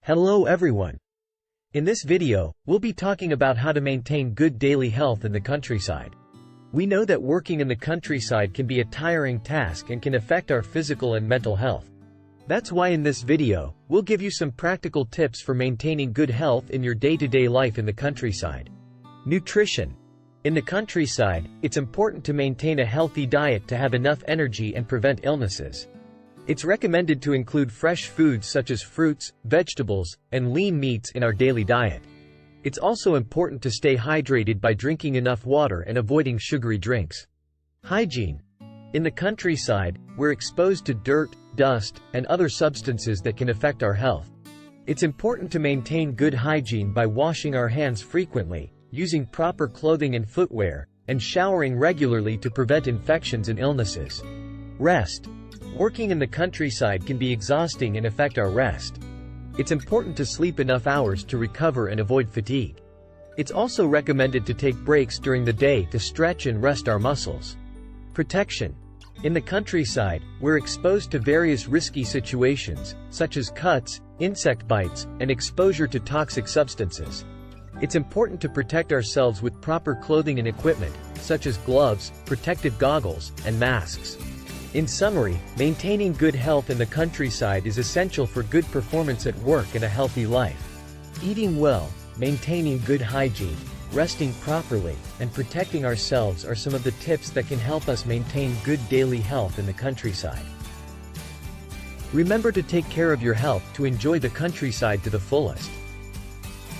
Hello everyone. In this video, we'll be talking about how to maintain good daily health in the countryside. We know that working in the countryside can be a tiring task and can affect our physical and mental health. That's why in this video, we'll give you some practical tips for maintaining good health in your day-to-day life in the countryside. Nutrition. In the countryside, it's important to maintain a healthy diet to have enough energy and prevent illnesses. It's recommended to include fresh foods such as fruits, vegetables, and lean meats in our daily diet. It's also important to stay hydrated by drinking enough water and avoiding sugary drinks. Hygiene. In the countryside, we're exposed to dirt, dust, and other substances that can affect our health. It's important to maintain good hygiene by washing our hands frequently, using proper clothing and footwear, and showering regularly to prevent infections and illnesses. Rest. Working in the countryside can be exhausting and affect our rest. It's important to sleep enough hours to recover and avoid fatigue. It's also recommended to take breaks during the day to stretch and rest our muscles. Protection. In the countryside, we're exposed to various risky situations, such as cuts, insect bites, and exposure to toxic substances. It's important to protect ourselves with proper clothing and equipment, such as gloves, protective goggles, and masks. In summary, maintaining good health in the countryside is essential for good performance at work and a healthy life. Eating well, maintaining good hygiene, resting properly, and protecting ourselves are some of the tips that can help us maintain good daily health in the countryside. Remember to take care of your health to enjoy the countryside to the fullest.